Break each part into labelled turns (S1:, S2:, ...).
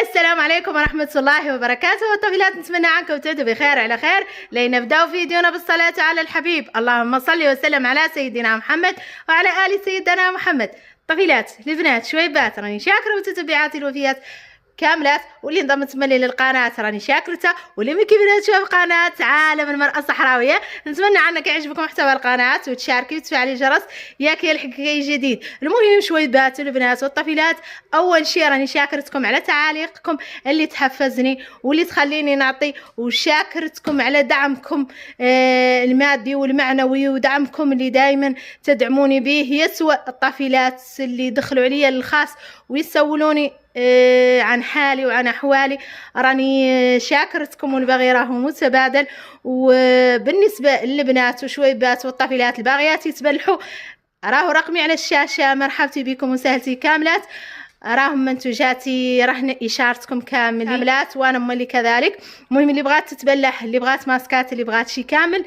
S1: السلام عليكم ورحمة الله وبركاته. والطفيلات نتمنى عنكم تعودوا بخير على خير. لنبدأ فيديونا بالصلاة على الحبيب، اللهم صل وسلم على سيدنا محمد وعلى آل سيدنا محمد. طفيلات البنات شويبات، راني شاكرة متتبعاتي الوفيات كاملات، واللي انضمت ملي للقناه راني شاكرته، واللي ما كيبدا تشوف قناه عالم المراه الصحراويه. نتمنى انك يعجبكم محتوى القناه وتشاركي وتفعلي الجرس ياك يلحقك اي جديد. المهم شويبات البنات والطفيلات، اول شيء راني شاكرتكم على تعاليقكم اللي تحفزني واللي تخليني نعطي، وشاكرتكم على دعمكم المادي والمعنوي، ودعمكم اللي دائما تدعموني به. يسوى الطفيلات اللي دخلوا عليا للخاص ويسولوني عن حالي وعن أحوالي، راني شاكرتكم والباغي راهو متبادل. وبالنسبة للبنات وشويبات والطفيلات الباغيات يتبلحوا، راهو رقمي على الشاشة، مرحبتي بكم وسهلتي كاملات. راهم منتوجاتي رهن إشارتكم كاملات وانا مولي كذلك. المهم اللي بغات تتبلح، اللي بغات ماسكات، اللي بغات شي كامل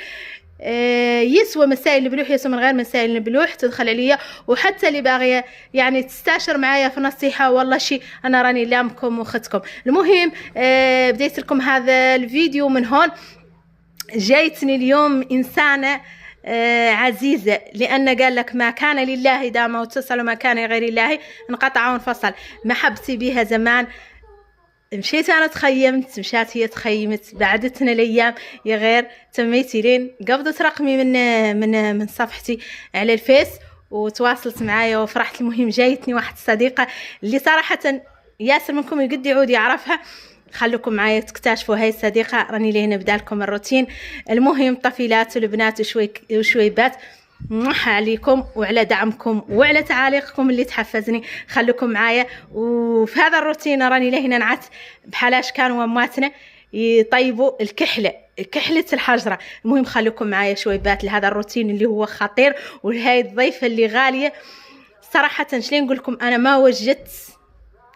S1: يسوى مسائل البلوح، يسوى من غير مسائل البلوح تدخل عليا. وحتى اللي باغيه يعني تستاشر معايا في نصيحه، والله شي انا راني لامكم واختكم. المهم بديت لكم هذا الفيديو من هون. جايتني اليوم انسانه عزيزه، لان قال لك ما كان لله دام واتصل، وما كان لغير الله انقطع وانفصل. محبتي بها زمان، مشيت انا تخيمت، مشات هي تخيمت، بعدتنا الايام يا غير تميتي لين قبضت رقمي من صفحتي على الفيس وتواصلت معايا وفرحت. المهم جايتني واحد الصديقه اللي صراحه ياسر منكم يقد يعود يعرفها، خلوكم معايا تكتشفوا هاي الصديقه. راني ليه نبدا لكم الروتين. المهم طفيلات والبنات وشويبات، موحى عليكم وعلى دعمكم وعلى تعاليقكم اللي تحفزني. خلوكم معايا وفي هذا الروتين. راني لهنا نعت بحالاش كانوا امواتنا يطيبوا كحلة الحجرة. المهم خلوكم معايا شويبات لهذا الروتين اللي هو خطير. وهاي الضيفة اللي غالية صراحة، شلين نقول لكم، انا ما وجدت،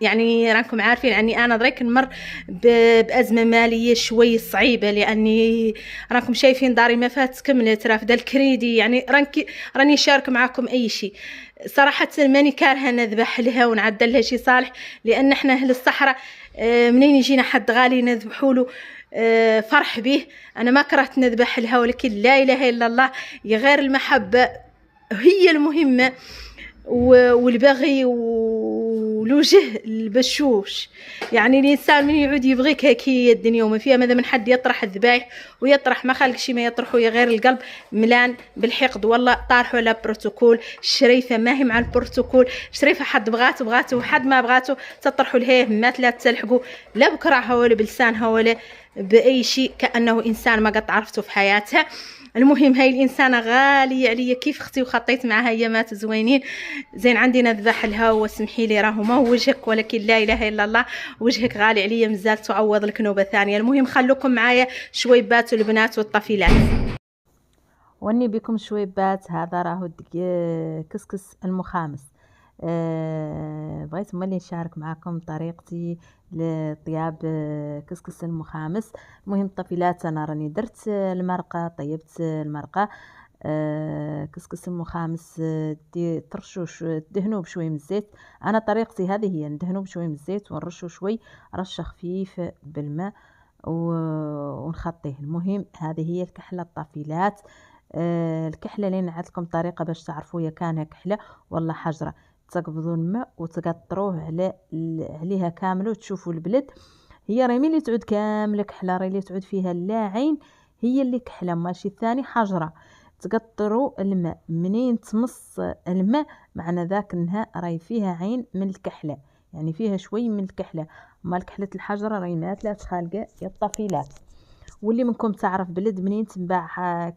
S1: يعني راكم عارفين اني انا دريك نمر بازمه ماليه شوي صعيبه، لاني راكم شايفين داري ما فات كملت رافده الكريدي. يعني راني شارك معاكم اي شيء. صراحه ماني كارهه نذبح لها ونعدل لها شيء صالح، لان احنا اهل الصحراء منين يجينا حد غالي نذبحوا له فرح به. انا ما كرهت نذبح لها، ولكن لا اله الا الله، يا غير المحبه هي المهمه، والبغي والوجه البشوش. يعني الانسان من يعود يبغيك هيك هي الدنيا وما فيها. ماذا من حد يطرح الذبايح ويطرح ما خلق شي ما يطرحه، يا غير القلب ملان بالحقد. والله طارحوا على بروتوكول. شريفه ما هي مع البروتوكول، شريفه حد بغاته وحد ما بغاته تطرحوا لهيه مات، لا تلحقوا لا بكرعها ولا بلسانها ولا باي شيء، كانه انسان ما قد عرفته في حياتها. المهم هاي الانسانه غاليه عليا كيف اختي، وخطيت معها ايامات زوينين. زين عندي نذبح لها، واسمحي لي راهو ما هو وجهك، ولكن لا اله الا الله وجهك غالي عليا، مازال تعوض لك نوبه ثانيه. المهم خلوكم معايا شويبات البنات والطفيلات.
S2: واني بكم شويبات. هذا راهو كسكس المخامس. بغيت ملي نشارك معكم طريقتي لطياب كسكس المخامس. المهم الطفيلات، انا راني درت المرقه، طيبت المرقه. كسكس المخامس ترشوش تدهنوه بشوي من الزيت. انا طريقتي هذه هي، ندهنوه بشوي من الزيت ونرشو شوي رشه خفيف بالماء ونخطيه. المهم هذه هي الكحله الطفيلات. الكحله اللي نعطيكم طريقه باش تعرفوا يا كانها كحله ولا حجره. تقبضوا الماء وتقطروه عليها كامل وتشوفوا البلد. هي ريمي اللي تعود كامله كحله، ري اللي تعود فيها لا عين هي اللي كحله، ماشي الثاني حجره. تقطروا الماء، منين تمص الماء معنى ذاك انها راي فيها عين من الكحله، يعني فيها شوي من الكحله. مال كحله الحجره راي ما لا تخالقه يا الطفيلات. واللي منكم تعرف بلد منين تنباع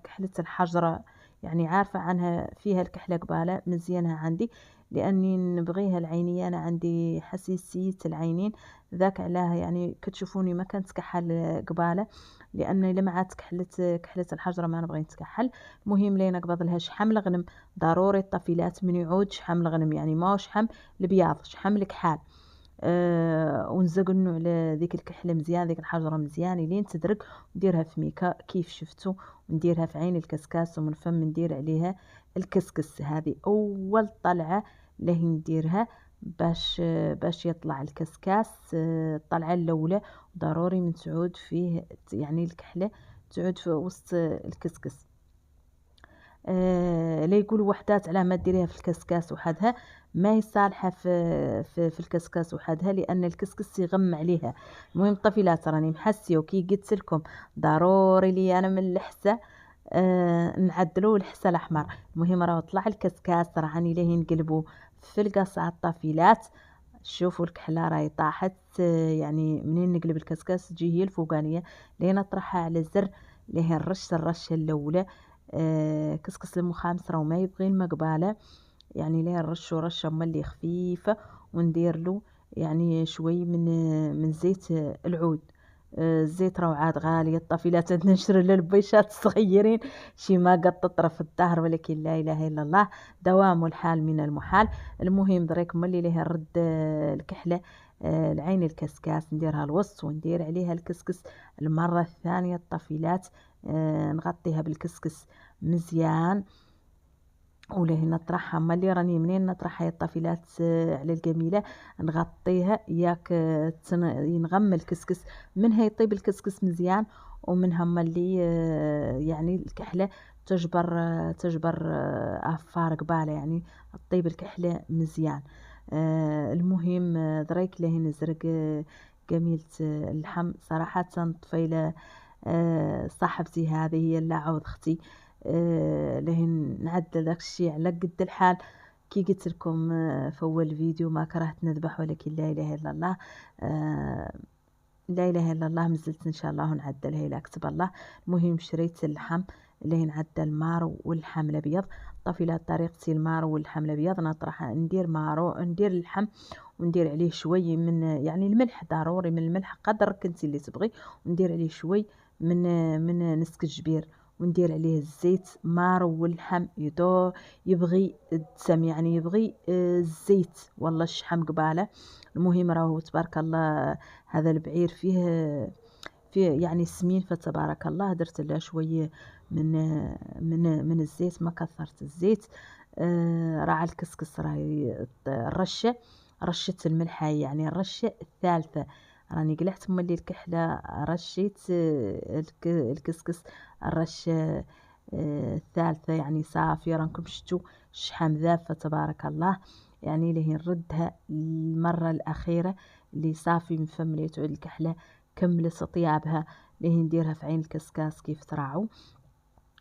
S2: كحلة الحجرة، يعني عارفة عنها فيها الكحلة قبالة مزيانها عندي، لأني نبغيها العينية. أنا عندي حساسية العينين، ذاك علاه يعني كتشوفوني ما كنت كحل قبالة، لأن لمعات كحلة الحجرة ما نبغي نتكحل. مهم لين نقبض لها شحم الغنم ضروري الطفيلات من يعود شحم الغنم، يعني ما شحم البياض، شحم الكحال. ونزقنو على ذيك الكحله مزيان، ذيك الحجره مزيان لين تدرك. نديرها في ميكا كيف شفتوا، ونديرها في عين الكسكاس، ومن فم ندير عليها الكسكس. هذه اول طلعه له نديرها باش يطلع الكسكاس الطلعة الأولى. ضروري من تعود فيه يعني الكحلة تعود في وسط الكسكس. لا يقولوا وحدات على ما ديريها في الكسكاس وحدها، ما هي صالحة في الكسكاس وحدها، لأن الكسكس يغم عليها. المهم الطفيلات راني محسية وكي قلت لكم ضروري لي أنا من الحسة نعدلو الحسة الأحمر. المهم راه طلع الكسكاس راني ليه نقلبو في القصعة الطفيلات. شوفوا الكحلة راهي طاحت، يعني منين نقلب الكسكاس تجي هي الفوقانية لين نطرحها على الزر ليه نرش الرشة الأولى. كسكس المخامس راهو ما يبغي المقبالة، يعني ليه نرشو رشة ملي خفيفة وندير له يعني شوي من زيت العود. الزيت راهو عاد غالي، الطفيلات نشري للبيشات الصغيرين شي ما قد تطرف الدهر، ولكن لا اله الا الله دوام الحال من المحال. المهم دريك ملي ليه نرد الكحله العين الكسكاس نديرها الوسط وندير عليها الكسكس المره الثانيه الطفيلات. نغطيها بالكسكس مزيان وليه نطرحها ملي راني منين نطرحها الطفيلات على الجميله نغطيها ياك ينغم الكسكس منها يطيب الكسكس مزيان، ومنها ملي يعني الكحله تجبر افار قباله يعني طيب الكحله مزيان. المهم دريك ليه نزرق جميلة اللحم صراحة طفيلة صاحبتي هذه هي اللي عوض اختي. لين نعدل داكشي على قد الحال كي قلت لكم في اول فيديو ما كرهت نذبح، ولكن لا اله الا الله لا اله الا الله مازلت ان شاء الله نعدلها الى كتب الله. المهم شريت اللحم اللي نعدل المار واللحم الابيض. طفيلات طريقتي المار واللحم الابيض نطرح ندير مارو ندير اللحم وندير عليه شوي من يعني الملح، ضروري من الملح قدر كنتي اللي تبغي، وندير عليه شوي من نسك الجبير، وندير عليه الزيت مار واللحم يبغي الدسم يعني يبغي الزيت والله الشحم قباله. المهم راهو تبارك الله هذا البعير فيه يعني سمين فتبارك الله. درت له شويه من الزيت ما كثرت الزيت. راعى الكسكس راهي رشة الملح يعني الرشة الثالثة راني قلعت ملي الكحلة رشيت الكسكس الرشة الثالثة يعني صافي رانكم شتو شحم ذاب فتبارك الله. يعني ليه نردها المرة الأخيرة اللي صافي من فم لي تعود الكحلة كملت طيابها ليه نديرها في عين الكسكاس كيف تراعوا،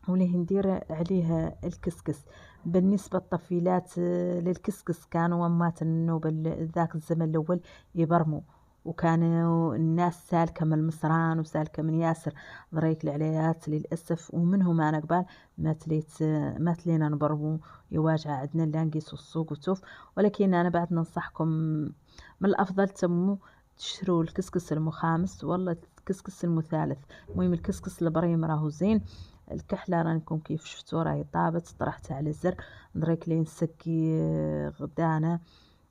S2: وليه ندير عليها الكسكس. بالنسبة للطفيلات للكسكس كانوا ومات النوبة ذاك الزمن الأول يبرموا، وكانوا الناس سالكة من المصران وسالكة من ياسر ضريك العليات للأسف، ومنهم أنا قبال مات لينا نبرمو يواجع عندنا اللي نقيسو السوق وتوف. ولكن أنا بعد ننصحكم من الأفضل تمو تشتروا الكسكس المخامس والله الكسكس المثالث. المهم الكسكس البريم راهو زين. الكحلة رانكم كيف شفتوا راهي طابت طرحتها على الزر دريك لين سكي غدانا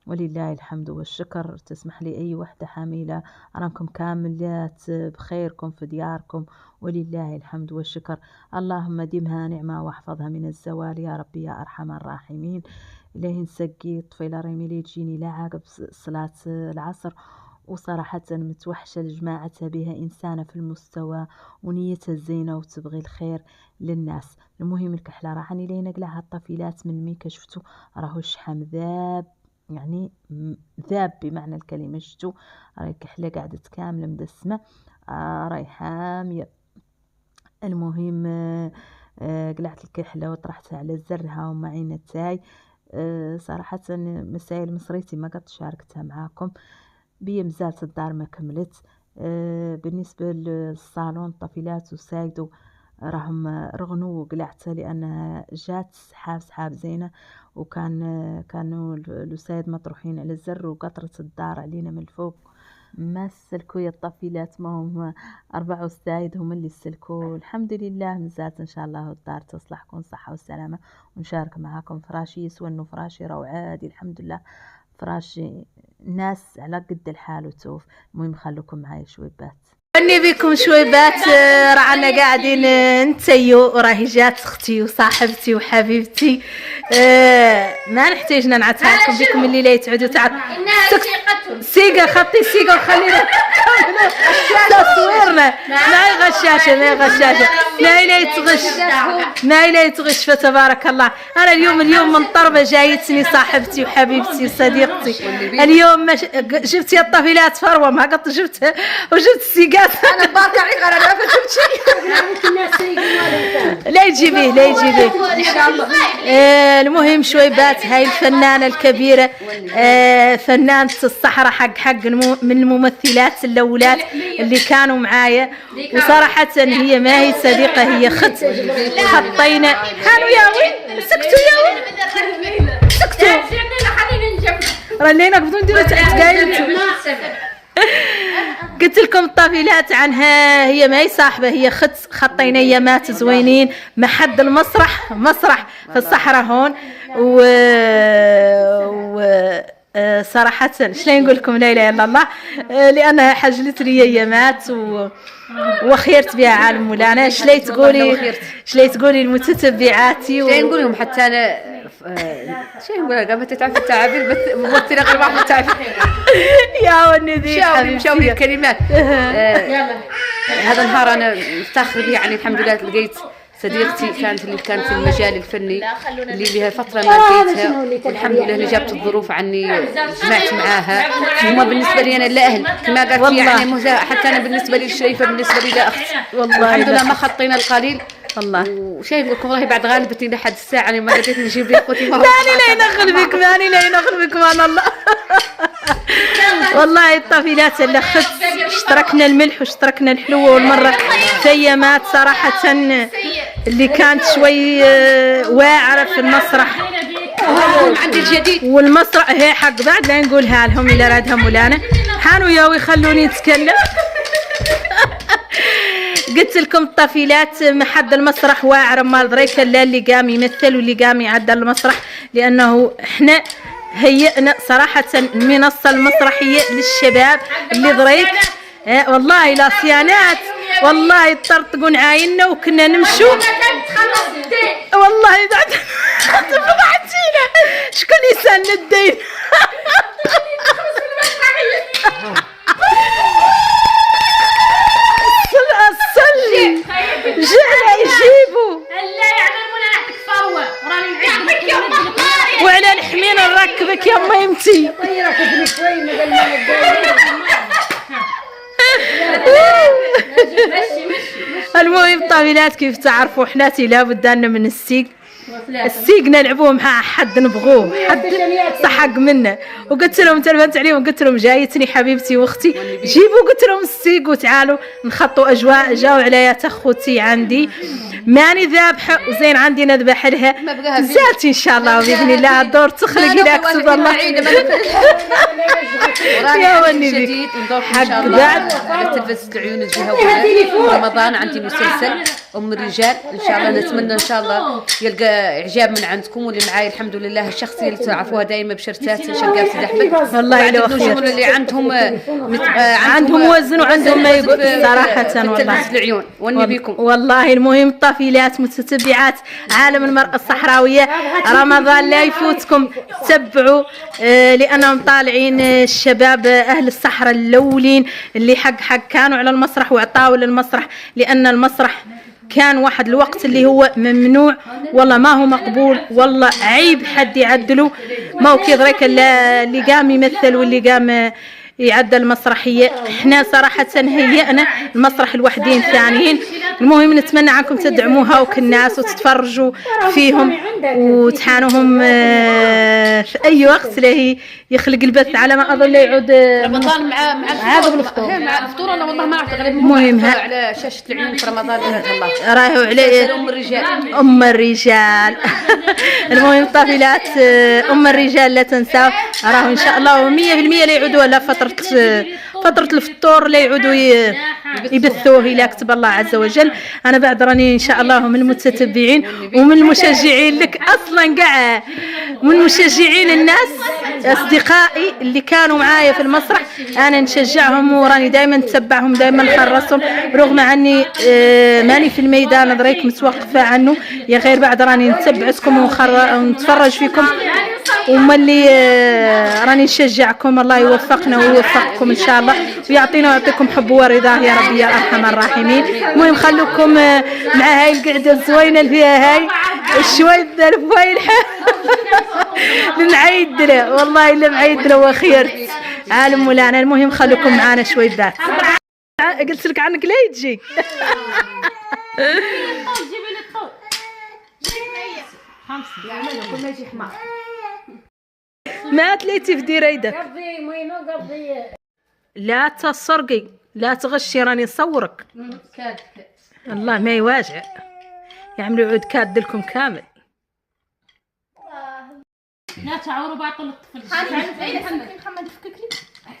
S2: ولله الحمد والشكر. تسمح لي أي وحدة حاملة رانكم كاملات بخيركم في دياركم ولله الحمد والشكر. اللهم دمها نعمة واحفظها من الزوال يا ربي يا أرحم الراحمين. إليه نسقي طفيلة ريميلي تجيني لا عقب صلاة العصر، وصراحة متوحشة لجماعتها بها إنسانة في المستوى ونيتها الزينة وتبغي الخير للناس. المهم الكحلة راحني لين نقلعها الطفيلات من ميكا شفتوا راهو الشحم ذاب يعني ذاب بمعنى الكلمة. شفتوا راهي الكحلة قاعدة كاملة مدسمة راهي حامية. المهم قلعت الكحلة وطرحتها على الزر ها ومعينة تاعي. صراحة مسائل مصريتي ما قد شاركتها معاكم بيا مزالت الدار ما كملت. بالنسبة للصالون طفيلات وسايدو راهم رغنوا وقلعتها لأنها جات سحاب زينة، كانوا الوسايد مطروحين على الزر وقطرة الدار علينا من الفوق ما سلكوا يا الطفيلات، ما هم 4 وسايد هم اللي سلكوا. الحمد لله مزالت إن شاء الله الدار تصلحكم صحة والسلامة ونشارك معاكم فراشي يسوى إنه فراشي راهو عادي الحمد لله فراشي ناس على قد الحال وتوف. المهم خلوكم معايا شوي بات.
S1: واني بكم شويبات رانا قاعدين نتسيو وراهي جات اختي وصاحبتي وحبيبتي. ما نحتاجنا نعتها لكم بكم الليله تعودوا سيقه خطي سيقه وخلينا تصويرنا ما غشاشه ما لا يتغش فتبارك الله. انا اليوم من طربه جايتني صاحبتي وحبيبتي وصديقتي. اليوم جبت يا الطفيلات فروه ما قط جبتها وجبت السيقات.
S2: انا باقعي غير انا ما جبت شيء.
S1: لا يجيبيه ان شاء الله. المهم شويبات هاي الفنانه الكبيره فنانه الصحراء حق من الممثلات الاولاد اللي كانوا معايا. وصراحه هي ما هي صديقه هي خطينا كانوا يا وين سكتوا رلينا بدون نديروا تحت قايلتوا. قلت لكم الطفيلات عنها هي ما هي صاحبه هي خطينا ايامات زوينين محد المسرح في الصحراء هون. صراحة شلون نقول لكم لا اله الا الله لانها حجلت لي ايامات وخيرت بها عالم مولانا. شلي تقولي المتتبعاتي
S3: نقول لهم حتى انا شيء نقول قامت تعرف التعابير بس ممثله غير واحده تعرف
S1: يا والنبي
S3: شاوري الكلمات. هذا النهار انا مفتخر به يعني الحمد لله لقيت صديقتي كانت في المجال الفني اللي لها فتره ما لقيتها والحمد لله اللي جابت الظروف عني جمعت معاها. هما بالنسبه لي انا الاهل كما قالت يعني حتى انا بالنسبه لي الشريفه بالنسبه لي لا اخت والله الحمد لله ما خطينا القليل والله. وشيء نقول لكم والله بعد غالبتي لحد الساعه انا ما قدرت نجيب لي اخوتي
S1: ماني لا ينغل بك مان الله. والله الطفيلات اللي اشتركنا الملح واشتركنا الحلوه والمره خيمات صراحه اللي كانت شوي واعره في المسرح
S3: عندي الجديد
S1: والمسرح هي حق بعد لا نقولها لهم الا رادها مولانا حانوا ياوي خلوني نتكلم. قلت لكم الطفيلات محد المسرح واعر مال ذريك اللي قام يمثل واللي قام يعدل المسرح لانه احنا هيئنا صراحه المنصه المسرحيه للشباب اللي ذريك والله لا صيانات والله طرطقون عايننا وكنا نمشوا والله فضحتينا شكون يسال الدين. جعل يجيبوا
S4: لا يعلمون نحتك فروه راني نعطيك يا امي
S1: وعلى الحمين نركبك يا امي يمتي المهم طابلات كيف تعرفوا حناتي لابد أن من السيق نلعبوه مع حد نبغوه حد صحق منه. وقلت لهم تلفنت عليهم قلت لهم جايتني حبيبتي واختي جيبوا قلت لهم السيق وتعالوا نخطوا اجواء. جاوا عليات اخوتي عندي ماني ذابحه وزين عندي نذبح لها زالتي ان شاء الله باذن الله الدور تخلقي لك سبحان الله يا والنبي حق بعد
S3: على تلفزة العيون الجهوية رمضان عندي مسلسل ام الرجال ان شاء الله نتمنى ان شاء الله يلقى اعجاب من عندكم واللي معاي الحمد لله الشخصيه اللي تعرفوها دائما بشرتات شقات سيد احمد
S1: والله لو خير
S3: اللي
S1: عندهم وزن وعندهم ما يقول صراحه والله
S3: العيون واني بيكم
S1: والله. المهم طفيلات متتبعات عالم المرأة الصحراوية رمضان لا يفوتكم تتبعوا لأنهم طالعين الشباب أهل الصحراء الأولين اللي حق كانوا على المسرح وعطاوا للمسرح لأن المسرح كان واحد الوقت اللي هو ممنوع والله ما هو مقبول والله عيب حد يعدله ما هو كذلك اللي قام يمثل واللي قام يعدل المسرحية. احنا صراحة هيئنا المسرح الوحدين ثانيين. المهم نتمنى عنكم تدعموها وكل الناس وتتفرجوا فيهم وتحانوهم في اي وقت له يخلق البث على ما اظن يعود
S3: رمضان مع الفطور مع الفطور انا والله ما اعرف غالبا
S1: المهم
S3: على شاشة العيون في رمضان الله
S1: راهو عليه ام الرجال المهم طفيلات ام الرجال لا تنسوا راهو ان شاء الله 100% لا يعودوا ولا فترة فترة الفطور لا يعودوا يبثوه إلى كتب الله عز وجل. أنا بعد راني إن شاء الله من المتتبعين ومن المشجعين لك أصلا كاع، من مشجعين الناس أصدقائي اللي كانوا معايا في المسرح، أنا نشجعهم وراني دائما نتبعهم دائما نحرصهم، رغم عني ماني في الميدان دريك متوقفة عنه يا غير بعد راني نتبعكم ونتفرج فيكم، وما اللي راني نشجعكم. الله يوفقنا ويوفقكم ان شاء الله ويعطينا ويعطيكم حب ورضاه يا ربي يا ارحم الراحمين. المهم خلوكم مع هاي القعده الزوينه اللي فيها هاي شويه الفايلحه نعيد له والله الا معيد له وخيرت عالم مولانا. المهم خلوكم معانا شويه ذات. قلت لك عنك لا يجي ما تليتي في ديريدك لا تسرقي لا تغشي راني نصورك. الله ما يواجع يعملوا عود كاد لكم كامل.
S4: لا تعوروا باطل الطفل. محمد فكك لي.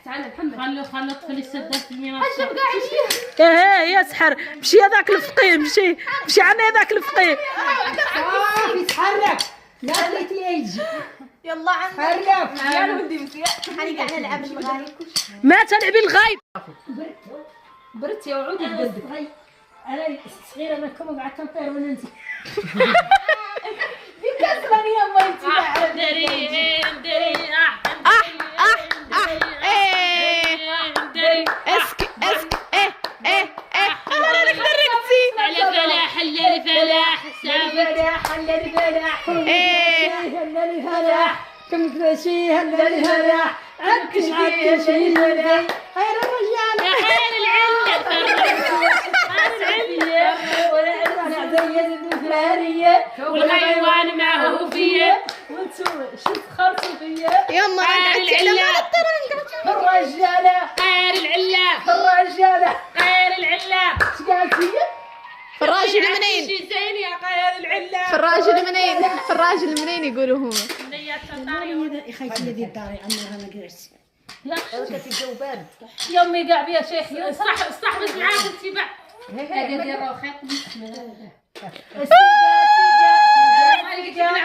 S4: تعال محمد خلوا الطفل يسدد في الميراث.
S1: يا سحر مشي هذاك الفقيه مشي عنا هذاك الفقيه.
S5: يتحرك لا تليتي يجي
S6: يلا عندك يا ولدي مسيا حني قاعد نلعب الغايب
S1: ما تلعبي الغايب
S5: برت يا وعودي بقلبك. انا صغيره انا كم قعدت نطير وننزل بكسرني يا ما انت
S1: اسكي انا خرجتي
S4: الفلاح الفلاح
S5: الفلاح كم تمشي الفلاح عكش الفلاح خير الرجال
S4: يا خير العلة والحيوان معه فيه
S5: وانتم شوف خرصوا فيا
S6: يما قعدتي على مال الطرنقة
S5: الرجالة
S4: خير العلة
S5: الرجالة
S4: خير العلة
S5: ايش قالتي؟
S6: في الراجل منين؟
S4: شي زين يا خير العلة
S6: في الراجل منين؟ في الراجل منين يقولوا هم؟
S5: يا خيتي يدي الداري عمي انا قرص
S4: لا
S5: قلت الجو بارد
S4: يومي قاع بيا شيخ استحبس معاك انت بعد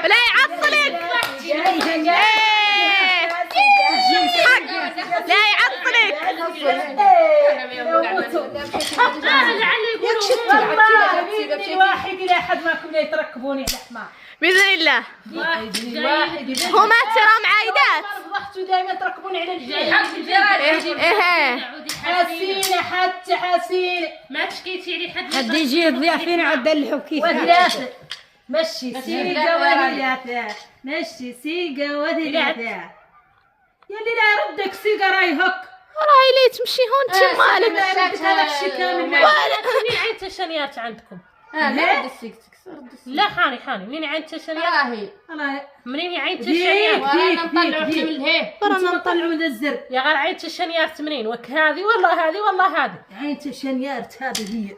S6: لا يعطلك لا يعطلك
S5: واحد الى حد ما كنا يتركبوني على حمار
S6: باذن الله.
S5: واحد
S6: هما ترى معايدات
S5: ضحكوا دائما تركبوني على الجيل حسينه حتى حسينه
S4: ما تشكيتي لي
S5: حد يجي الضيافين عدلحوا كيف وثلاثه مشي سيقه وثلاثه مشي سيقه وثلاثه يلي لا يردك سيقه راي هك
S6: راي ليه تمشي هون انت مالك
S5: هذا الشيء كامل
S4: مين عين تشنيات عندكم؟ لا حاني مين عين تشنيات؟ منين عين تشنيات؟
S5: ورانا نطلعوا من الزر
S4: يا غير عين تشنيات منين؟ وك هذه والله هذه والله هذه
S5: عين تشنيات هذه هي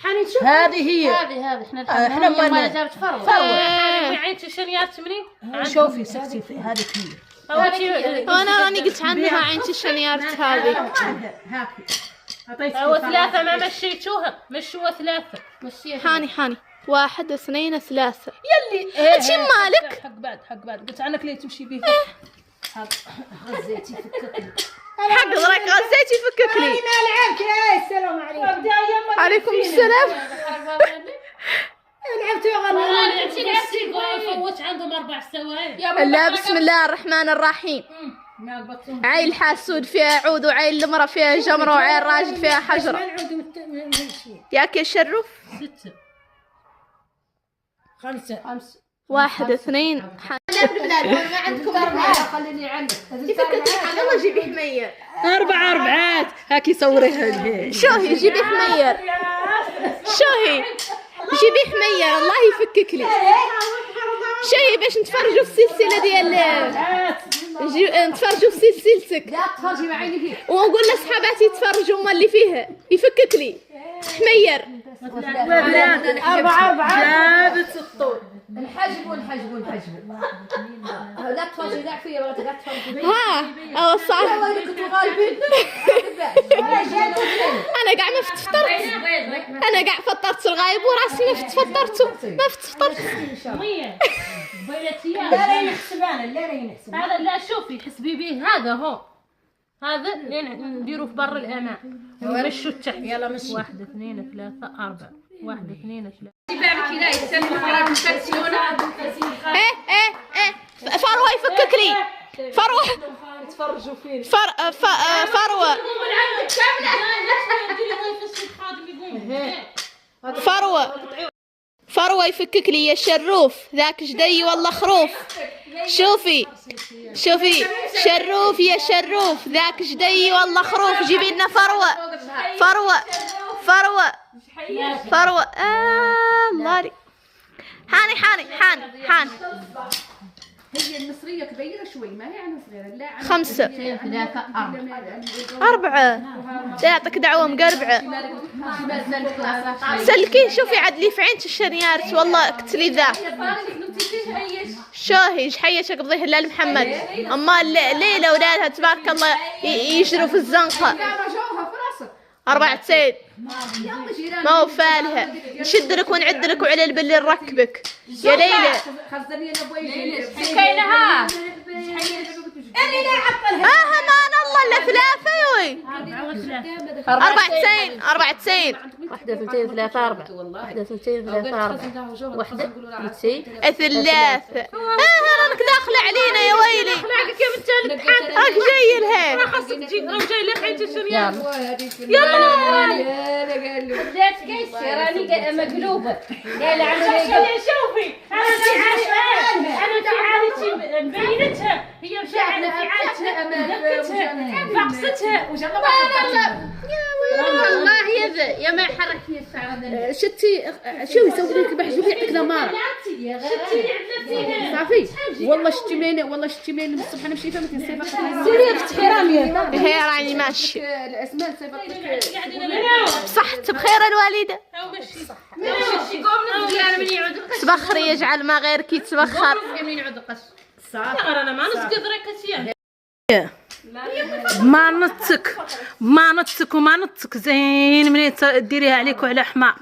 S4: حاني تشوف
S5: هذه هي
S4: هذه
S5: احنا ما
S4: جابت فروه عين تشنيات منين؟
S5: شوفي سكتي في هذه هي
S6: وانا راني قلت عنها عين الشنيارت هذه
S4: هو ثلاثة ما مشيتوها مشوا ثلاثة
S6: حاني 1 2 3
S5: يلي
S6: انت مالك
S5: حق بعد قلت عنك ليه تمشي بيه غزيتي فكك
S6: حق ضرك غزيتي فكك لي
S5: ما لعبك السلام عليكم
S6: عليكم السلام
S5: لعبت وغنى
S4: فوت عندهم 4 ثواني
S6: لا بسم الله الرحمن الرحيم. عين الحاسود فيها عود وعين المرأة فيها جمرة وعين الراجل فيها حجرة ياك يا شرف
S4: 6
S5: 5
S6: 1 2
S5: ما عندكم 4 خليني عنك
S6: يلا جيبي حمير
S1: 4 4 هاكي صوريها
S6: شوهي جيبي حمير شوهي جيبي حمير الله يفكك لي شوهي باش نتفرجوا في السلسلة ديال نتفرجوا في سلسلتك
S5: لا تفرجي معي فيه
S6: ونقول لصحاباتي يتفرجوا هما اللي فيها يفكك لي حمير
S5: جابت الطول.
S3: الحجب لا تفرجي لا فيا ولا تفرجي.
S6: ها صح. انا قاعد ما فطرت. انا قاعد فطرت الغايب وراسي ما فطرت.
S5: لا يحسب
S4: هذا لا شوفي حسبي به هذا هو هذا لين نديروا في بر الامان ونمشوا التحت. يلا مشي 1 2 3 4 1 2 3.
S6: ايه فروه يفكك لي. فروه
S5: تفرجوا فيه.
S6: فروه يفكك لي يا شروف. ذاك جدي والله خروف. شوفي شروف يا شروف. ذاك جدي والله خروف. جيبي لنا فروه. ماري حاني
S3: هي المصرية كبيرة شوي ما هي أنا صغيرة. لا
S6: 5 3 4 تعطيك دعوة مقربعة. سلكي شوفي عدلي في عينك الشنيارت والله قتلي ذا. شوهي حيشك بضيه هلال محمد. أما ليلى ولادها تبارك الله يجروا في الزنقة. 4 سيد ما هو فالها. نشدلك ونعدلك وعلى البلي نركبك يا ليلى.
S3: كاينها
S6: مان الله الا 3 يوي. 4 تسين
S3: 1 2 3 4 1 2 3 4 1 2
S6: 3. راك داخله علينا يا ويلي. راك جاي لها.
S4: جاي لحيت الشريان.
S3: بدات كيسي راني مقلوبة.
S4: شوفي انا في عادتي مبينتها. هي مشاعر في عادتها فقستها
S6: والله يا ما حركني الشعر.
S3: شتي شو يسوي لك بحجوب يعطيك دمار. صافي والله شتي منين من الصبح نمشي فهمت نسيبك.
S5: سيري اختي راميه.
S6: هي راني ماشي.
S3: الاسماء سيبك
S6: صحت بخير الوالدة. تبخري يجعل ما غيرك يتبخر.
S4: انا ما نسقط ركسيه.
S5: ما نطك وما نطك زين منين ديريها عليك وعلى حمار.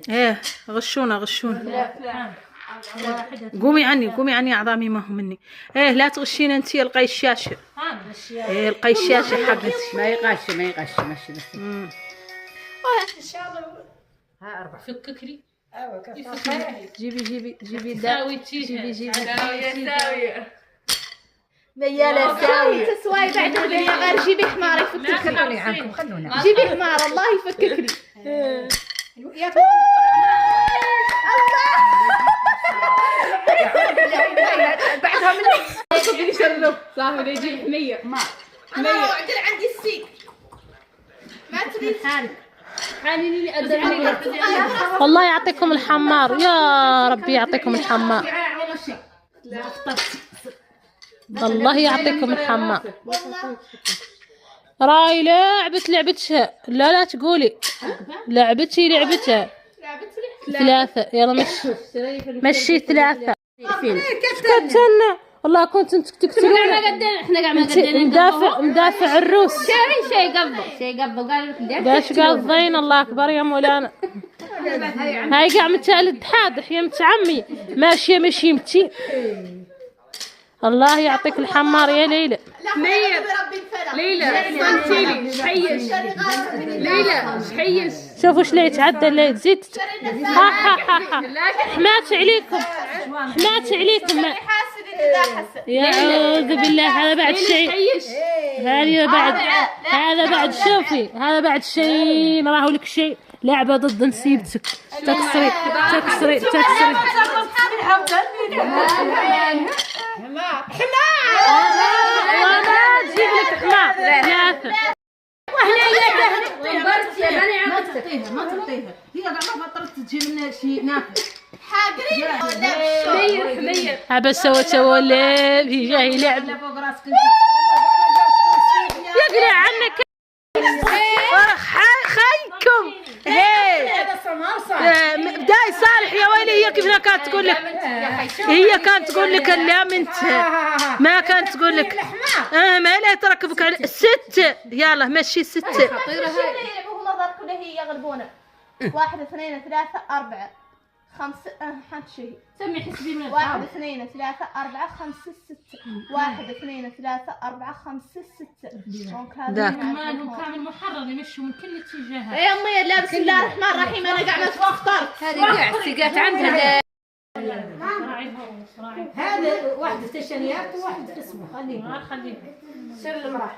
S5: ايه غشونا قومي عني اعظامي ما هو مني. ايه لا تغشينا انت القيشاشه. القيشاشه حقتي
S3: ما يغش ماشي بس.
S4: ها 4 فكك لي.
S5: جيبي
S6: ميالة ساوي تسواي بعد البنية غير. جيبي حمار يفكك.
S3: خلوني عنكم خلونا.
S6: جيبي حمار الله يفكك لي.
S3: بعدها من
S6: صدقني شرف صاحبي يجيب حمية. انا وعدل عندي السيك ما تريد
S4: والله يعطيكم الحمار يا ربي يعطيكم الحمار. والله يعطيكم الحمار. راي لعبتها. لا تقولي لعبتها 3. يلا مشي 3. كتنا والله كنت انت تكتبون.
S3: احنا قاعد ما قدنا
S4: مدافع الروس.
S3: شيء قبل قال لك
S4: داش قاضين. الله اكبر يا مولانا. هاي قاعد متالد حادح يا متعمي ماشيه مشيمتي. الله يعطيك الحمار يا ليلى. ليلى شحيش شوفوا شلي يتعدى اللي تزيد. حمات عليكم يا اعوذ بالله. هذا بعد شيء. هذا بعد شوفي. هذا بعد شيء راهو لك شيء. لعبه ضد نسيبتك. تكسري وانا تجيب لك حمار 3.
S5: ما تلقيها هي قاعده ما فطرت تجي منها شيء نافع.
S6: حمير
S4: هبا سوى لعب. هي جاي لعب
S5: فوق راسك
S4: يقلع عنك. تقول لك هي كانت تقول لك لا انت ما كانت تقول لك ما لا تركبك على 6 يلا مشي 6
S6: يلعبوا نظر كله هي يغلبونه 1 2 3 4 5 حد شيء
S5: سمي حسبي من
S6: 1 2 3 4 5 6 1 2 3 4 5 6
S4: ذاك.
S5: مالهم كامل محرر يمشوا من كل اتجاهات.
S6: يا امي لا بسم الله الرحمن الرحيم انا قاعده اخترت
S3: هذه كاع السيقات عندها.
S5: هذا واحد استشاريات وواحد اسمه خليه
S6: سر المراه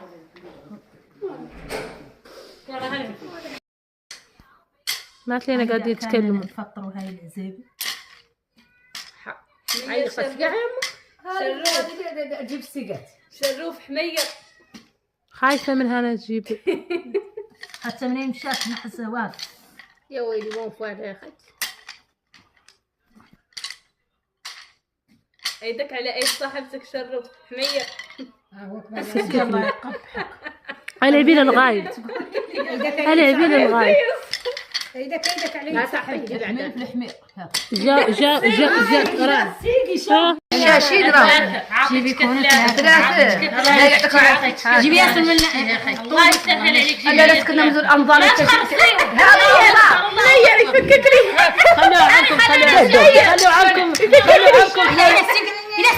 S4: ما تلاقينا قاعدين يتكلموا.
S5: نفطروا هاي العزيب.
S3: عايز صفقة
S5: هذا جيب سيجات.
S3: شروف حمير
S4: خايفة من هنا تجيب
S5: حتى منين مشات نحس واقف.
S3: يا ويلي مو فؤاد يا اخي. ايدك على ايد صاحبتك شروف حمير.
S5: الله يقبحك.
S4: على يبين الغايب على يبين الغايب
S5: ايدك عليه صاحبتك الحمير في الحمير.
S4: جا
S3: شاشين راه جيبي كون 3 لا يعطيك العافيه.
S5: جيبي ياسر من الله يسهل عليك.
S3: انا لا تكنا مزول انظار
S6: لا يفكك لي
S4: خلوا عنكم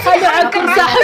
S4: خلوا عنكم صاحب